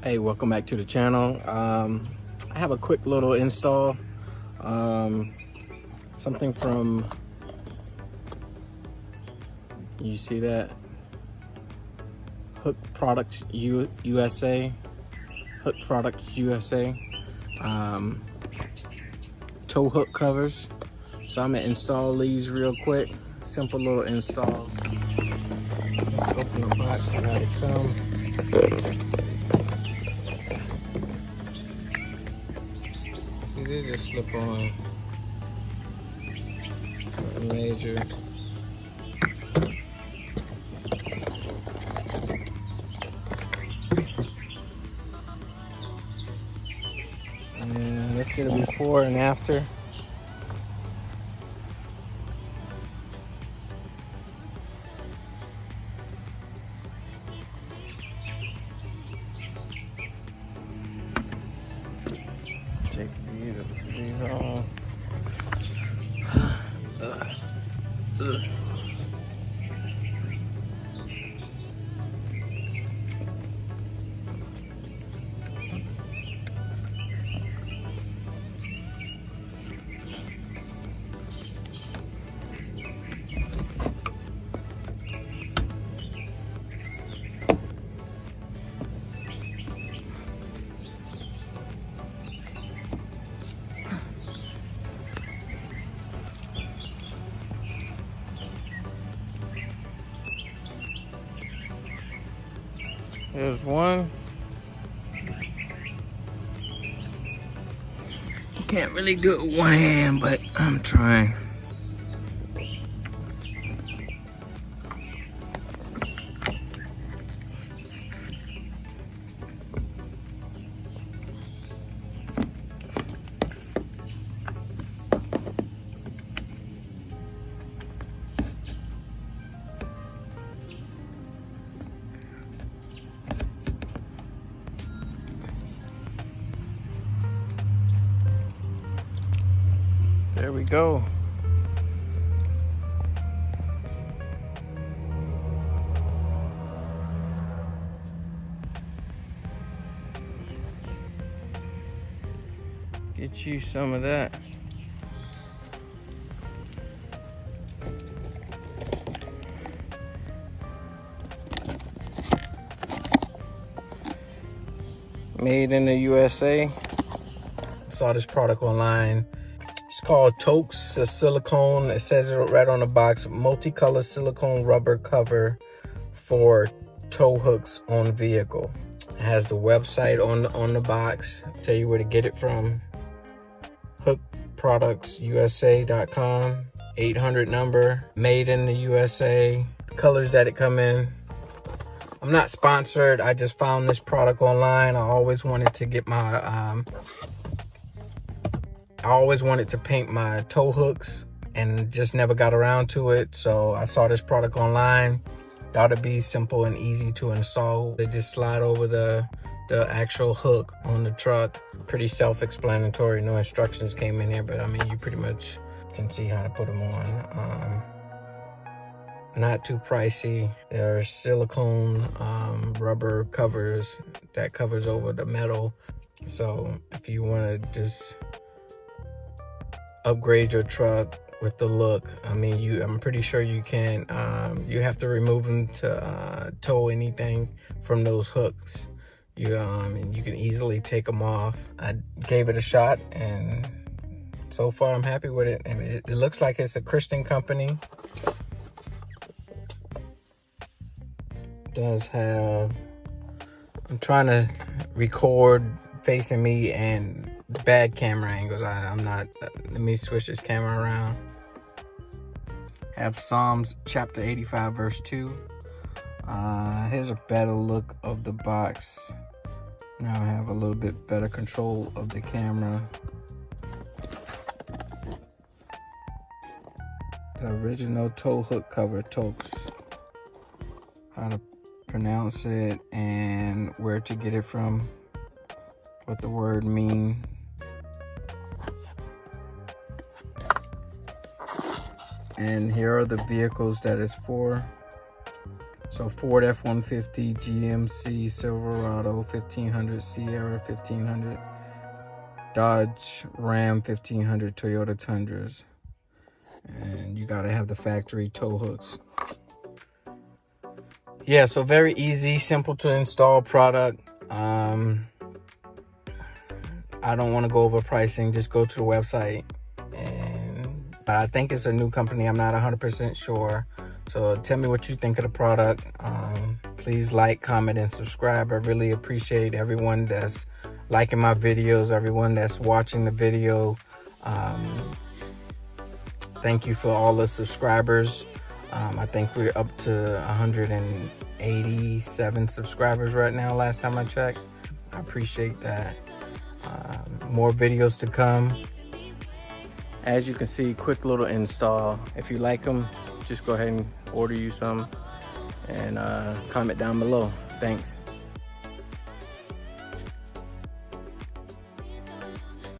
Hey, welcome back to the channel. I have a quick little install. Something from, you see that? Hook Products USA. Hook Products USA. Tow hook covers. So I'm gonna install these real quick. Simple little install. Let's open the box and how they come. See, they just slip on. Nothing major. And let's get a before and after. Take these off. There's one. Can't really do it with one hand, but I'm trying. There we go. Get you some of that. Made in the USA. Saw this product online. It's called Towkz. It's silicone. It says it right on the box. Multicolored silicone rubber cover for tow hooks on vehicle. It has the website on the box. I'll tell you where to get it from. hookproductsusa.com. 800 number. Made in the USA. Colors that it come in. I'm not sponsored. I just found this product online. I always wanted to get my I always wanted to paint my tow hooks and just never got around to it. So I saw this product online. Thought it'd be simple and easy to install. They just slide over the actual hook on the truck. Pretty self-explanatory. No instructions came in here, but I mean, you pretty much can see how to put them on. Not too pricey. There are silicone rubber covers that covers over the metal. So if you want to just upgrade your truck with the look, I mean, I'm pretty sure you can. You have to remove them to tow anything from those hooks. And you can easily take them off. I gave it a shot, and so far I'm happy with it. I mean, it looks like it's a Christian company. It does have. I'm trying to record facing me and bad camera angles. I'm not. Let me switch this camera around. Have Psalms chapter 85 verse 2. Here's a better look of the box. Now I have a little bit better control of the camera. The original tow hook cover, Towkz. How to pronounce it and where to get it from. What the word mean. And here are the vehicles that it's for. So So Ford F150, GMC Silverado 1500, Sierra 1500, Dodge Ram 1500, Toyota Tundras. And you gotta have the factory tow hooks. Yeah, so very easy, simple to install product. I don't want to go over pricing, just go to the website. But I think it's a new company, I'm not 100% sure. So tell me what you think of the product. Please like, comment, and subscribe. I really appreciate everyone that's liking my videos, everyone that's watching the video. Thank you for all the subscribers. I think we're up to 187 subscribers right now, last time I checked. I appreciate that. More videos to come. As you can see, quick little install. If you like them, just go ahead and order you some and comment down below. Thanks.